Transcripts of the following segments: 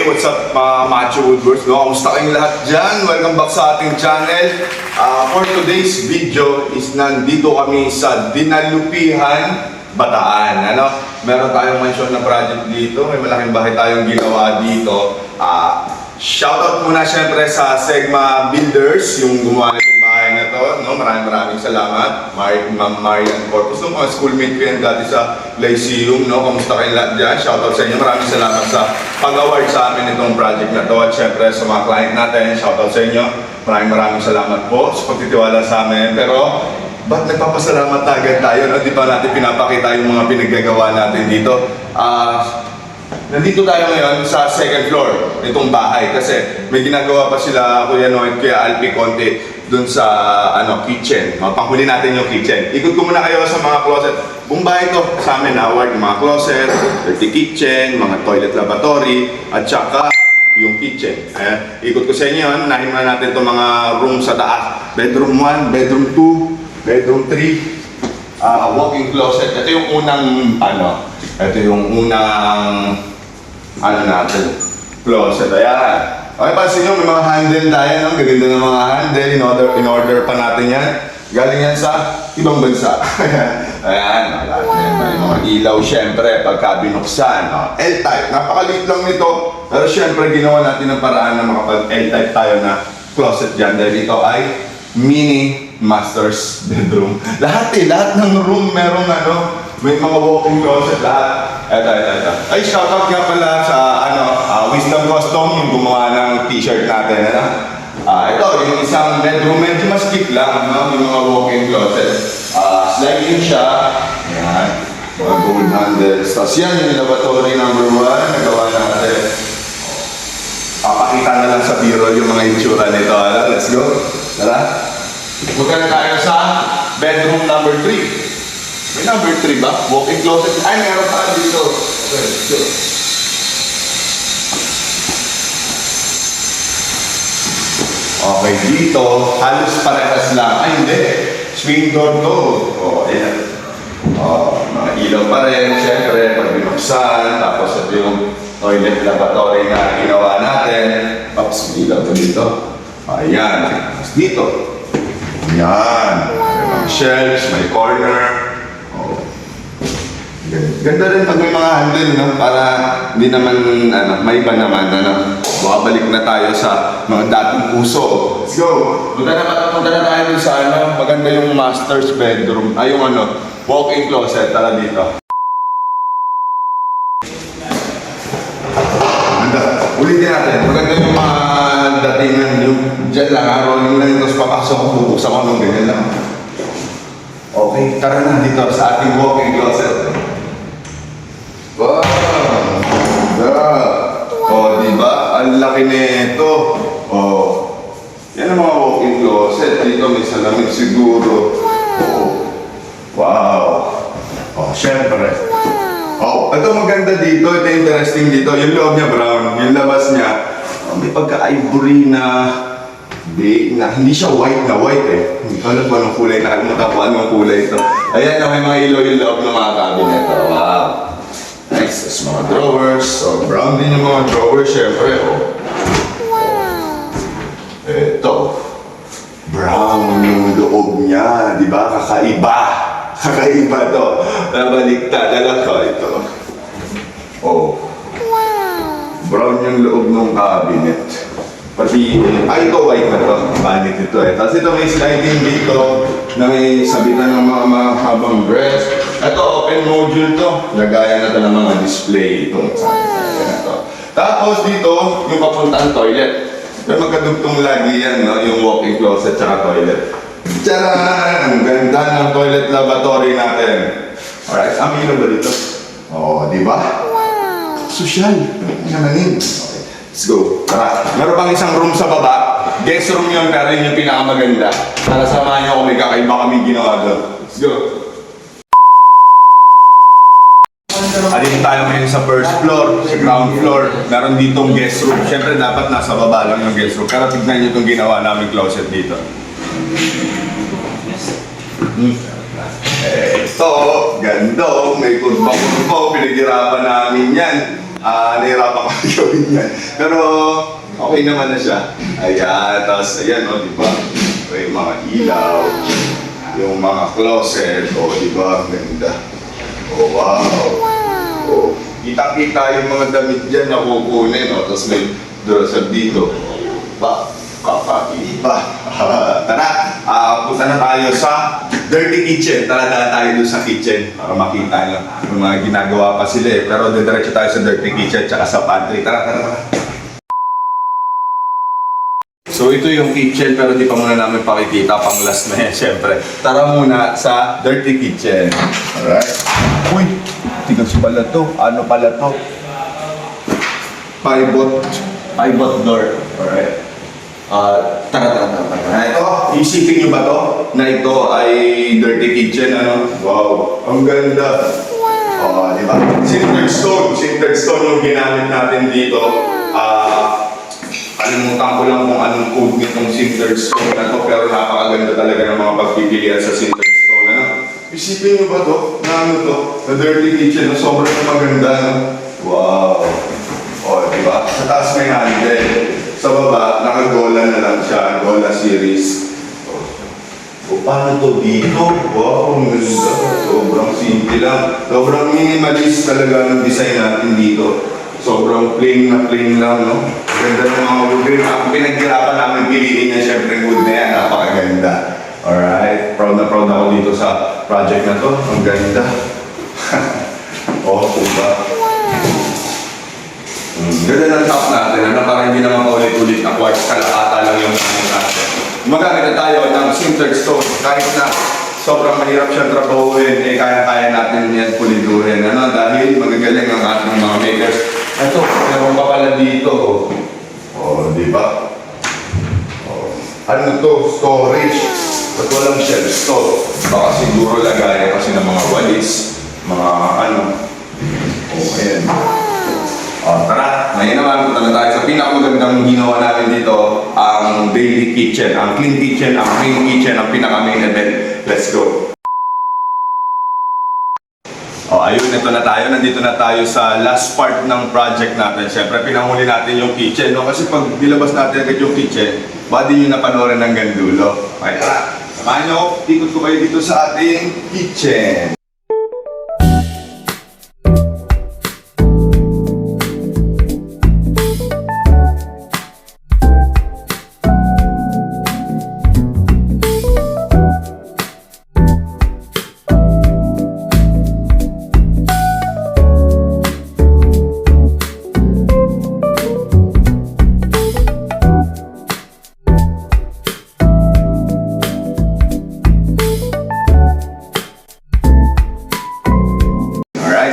what's up mga Macho Woodworks? No? Kamusta kayong lahat dyan? Welcome back sa ating channel. For today's video is nandito kami sa Dinalupihan, Bataan. Ano? Meron tayong mansion na project dito. May malaking bahay tayong ginawa dito. Shoutout muna syempre sa Segma Builders, yung gumawa nitong bahay na to. No? Maraming salamat. Ma'am Marian Corpus, no? Mga schoolmate ko yan dati sa Lyceum. No? Kamusta kayong lahat dyan? Shoutout sa inyo. Maraming salamat sa pag-award sa amin itong project na to. At syempre sa mga client natin, shoutout sa inyo. Maraming salamat po sa pagtitiwala sa amin. Pero ba't nagpapasalamat agad tayo? No? Di ba natin pinapakita yung mga pinaggagawa natin dito? Nandito tayo ngayon sa second floor nitong bahay kasi may ginagawa pa sila Kuya Noy, Kuya Alpi Conte dun sa kitchen. Panghuli natin yung kitchen. Ikot ko muna kayo sa mga closet. Buong bahay to sa amin award, yung mga closet, dirty kitchen, mga toilet lavatory, at saka yung kitchen. Ikot ko sa inyo yun. Nahin muna natin itong mga room sa taas. Bedroom 1, bedroom 2, bedroom 3, walk-in closet. Ito yung unang ito yung unang natin, closet. Ayan. Okay, pansin nyo, may mga handle tayo, no? Gaganda ng mga handle. In order pa natin yan. Galing yan sa ibang bansa. Ayan. May mga ilaw, syempre, pagka binuksan. L-type. Napakaliit lang nito. Pero syempre, ginawa natin ng paraan na makapag-L-type tayo na closet dyan. Dahil ito ay mini master's bedroom. Lahat ng room merong may mga walk-in closet lahat. Ito. Ay, shoutout nga pala sa Wisdom Custom, yung gumawa ng t-shirt natin. Ito, yung isang bedroom, medyo maskip lang, yung mga walk-in closet. Sliding siya. Ayan. Mga gold handles. Tapos yan, yung lavatory number 1, nagawa natin. Papakita na lang sa biro yung mga itsura nito. Let's go. Tara. Punta na tayo sa bedroom number 3. May number 3 ba? Walk-in closet. Ay, meron pa dito. Okay, let's go. Okay, dito, halos parehas lang. Ay, hindi. Swing door to. Ayan. Mga ilaw pa rin, syempre, pag binuksan. Tapos ito yung toilet lavatory na ginawa natin. Oops, may ilaw to dito. Ayan. Tapos dito. Ayan. May mga shelves, may corner. Ganda rin pag may mga handle, no? Para hindi naman, may iba naman, makabalik na tayo sa mga dating puso. Let's go! Punta na tayo dun sa, maganda yung master's bedroom, yung walk-in closet. Tara dito. Ulitin natin, maganda yung mga datingan, yung dyan lang, rolling lang, tapos papasok ko, bubuksan ko ng ganyan lang. Okay, tara na dito sa ating walk-in closet. Wow! Diba? Ang laki nito. Yan ang mga walk-in closet. Dito may salamig siguro. Wow! Syempre. Ito maganda dito. Ito interesting dito. Yung loob niya brown. Yung labas niya, may pagka-ivory na hindi siya white na white eh. Hindi ko alam ba anong kulay. Nakalimutan ko anong kulay ito. Ayan na may mga ilaw yung loob ng mga cabinet. Wow! Nice. Tapos mga drawers. Brown din yung mga drawers, syempre. Ito. Brown yung loob niya. Di ba? Kakaiba. Kakaiba to. Nabaliktad. Alam ko ito. Brown yung loob ng cabinet. Pati, ito white na to. Banit ito eh. Tapos ito may sliding dito na may sabitan ng mga mahabang dress. Ito, open module to. Lagayan na ito ng mga display itong Tapos dito, yung papuntang toilet. Pero magkadugtong lagi yan, yung walk-in closet tsaka toilet. Tcharan! Ang ganda ng toilet lavatory natin. Alright, ang ilaw ba dito? Di ba? Social. Namanin. Let's go. Tara. Meron pang isang room sa baba. Guest room yun, pero yun yung pinakamaganda. Para samahan nyo kung may kakaiba kami ginawa doon. Let's go. Dito tayo ngayon sa first floor, sa ground floor. Meron ditong guest room. Siyempre dapat nasa baba lang yung guest room. Pero tignan nyo itong ginawa namin closet dito. Ito, ganda oh. May kurba-kurba. Pinaghirapan namin yan. Nahirapan kami gawin yan. Pero, okay naman na siya. Ayan, tapos ayan o, diba? May mga ilaw. Yung mga closet. O, diba? Ganda. Oh, wow. Oh, kita-kita yung mga damit dyan na kukunin. O, tapos may durasan dito. Kakaiba. Tara, punta na tayo sa dirty kitchen. Tara tayo doon sa kitchen para makita nyo. Yung mga ginagawa pa sila eh. Pero diretso tayo sa dirty kitchen tsaka sa pantry. Tara. So ito yung kitchen pero di pa muna namin pakikita. Pang last na yan, syempre. Tara muna sa dirty kitchen. Alright. Uy, tigas pala to. Ano pala to? Pivot door. Alright. Tara. Ito, isipin nyo ba to? Na ito ay dirty kitchen, ano? Wow, ang ganda. Wow. Diba? Sintered stone yung ginamit natin dito. Kalimutan ko lang kung anong code nitong sintered stone na to, pero napakaganda talaga ng mga pagpipilian sa sintered stone, ano? Isipin nyo ba to? Na ano to? Na dirty kitchen, na sobrang maganda, no? Wow. Diba? Sa taas may handle. Sa baba, nakagola na lang siya, Gola series. Paano to dito? Wow, ang ganda. Sobrang simple lang. Sobrang minimalist talaga ng design natin dito. Sobrang plain lang, no? Ganda ng mga wood grain. Ang pinaghirapan namin piliin niya, syempre wood na yan. Napakaganda. Alright, proud na proud ako dito sa project na to. Ang ganda. Diba? Ganda ng top natin, ano? Para hindi naman paulit-ulit na quartz, kalakata lang yung namin natin. Magamit na tayo ng sintered stone. Kahit na sobrang mahirap siyang trabahuin, kaya-kaya natin yan puliduhin. Ano? Dahil magagaling ang ating mga makers. Ito, meron pa pala dito. Di ba? Ano to? Storage. Ba't walang shelves to? Baka siguro lagayan kasi ng mga walis, mga ano. Ayan. Tara, ngayon naman, punta na tayo sa pinakamagandang ginawa namin dito, ang daily kitchen, ang clean kitchen, ang clean kitchen, ang pinaka-main event. Let's go! Ayun, ito na tayo. Nandito na tayo sa last part ng project natin. Siyempre, pinahuli natin yung kitchen, no? Kasi pag nilabas natin agad yung kitchen, baka di nyo napanoorin hanggang dulo. Okay, tara! Samahan nyo, ikot ko kayo dito sa ating kitchen.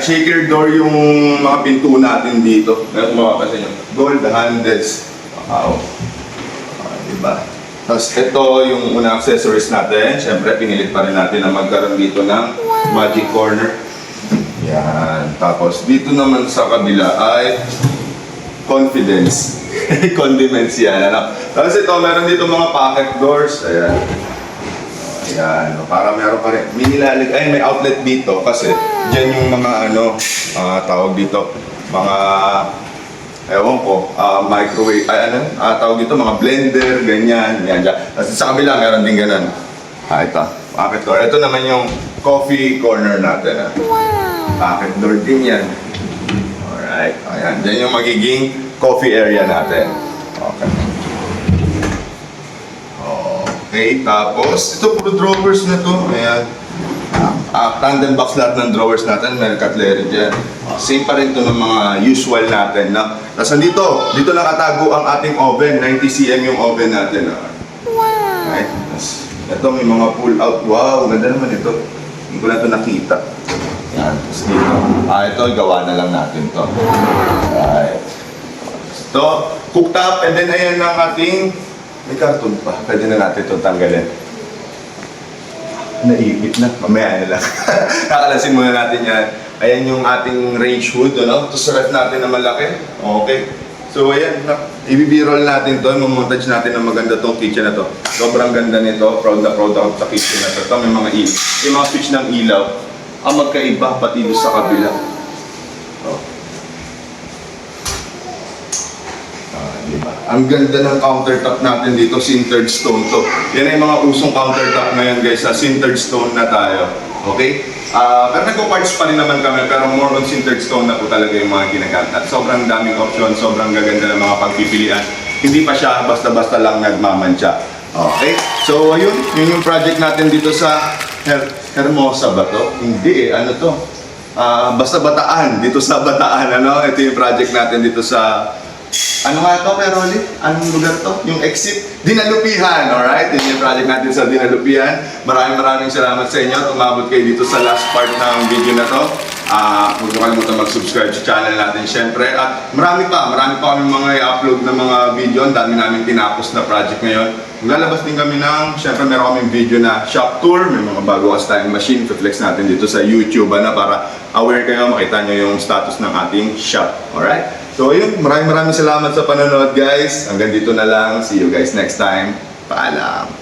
Shaker door yung mga pinto natin dito. Meron makapasin nyo. Gold handles. Wow. Diba? Tapos ito yung unang accessories natin. Siyempre, pinilit pa rin natin na magkaroon dito ng magic corner. Yan. Tapos dito naman sa kabila ay confidence. Condiments yan. Ano? Tapos ito, meron dito mga pocket doors. Ayan. Ayan, para meron pa rin. May outlet dito kasi dyan yung mga tawag dito, mga, ewan ko, microwave, tawag dito, mga blender, ganyan, yan dyan. Tapos sa kabila, meron din ganun. Ito, pocket door. Ito naman yung coffee corner natin. Pocket door din yan. Alright, ayan. Dyan yung magiging coffee area natin. Okay. Okay, tapos, ito puro drawers na to. Ayan. Tandem box lahat ng drawers natin. May cutlery dyan. Same pa rin to ng mga usual natin. No? Tapos dito nakatago ang ating oven. 90 cm yung oven natin. Right? Tapos, ito may mga pull out. Wow, ganda naman ito. Hindi ko na ito nakita. Yan. Tapos dito. Ito, gawa na lang natin to. Right. Ito, cooked up. And then ayan ang ating may karton pa. Pwede na natin itong tanggalin. Naipit na. Mamaya na lang. Kakalasin muna natin yan. Ayan yung ating range hood. Ano? Ito sa ref natin na malaki. Okay. So ayan, i-b-roll natin to, mamontage natin ng maganda tong kitchen na to. Sobrang ganda nito, proud na proud ako sa kitchen na to. Ito may mga yung mga switch ng ilaw. Ang magkaiba pati doon sa kabila. Oh. Diba? Ang ganda ng countertop natin dito, sintered stone to. Yan ay mga usong countertop ngayon guys, sa sintered stone na tayo. Okay? Pero nagko-quartz pa rin naman kami, pero more on sintered stone na po talaga yung mga ginagamit. Sobrang daming option, sobrang gaganda ng mga pagpipilian. Hindi pa siya basta-basta lang nagmamantsa. Okay? So ayun, yun yung project natin dito sa Hermosa ba to? Hindi eh, ano to? Basta Bataan, dito sa Bataan, ano? Ito yung project natin dito sa ano nga to, pero ulit? Anong lugar to? Yung exit? Dinalupihan, alright? Yun yung project natin sa Dinalupihan. Maraming salamat sa inyo. Tumabot kayo dito sa last part ng video na to. Huwag nyo kalimutan mag-subscribe sa channel natin, syempre. At marami pa kami mga i-upload na mga video. Ang dami namin tinapos na project ngayon. Maglalabas din kami ng, syempre meron kaming video na shop tour. May mga bago tayong machine. Flex natin dito sa YouTube na para aware kayo, makita nyo yung status ng ating shop. Alright? So ayun, maraming salamat sa panonood guys. Hanggang dito na lang. See you guys next time. Paalam.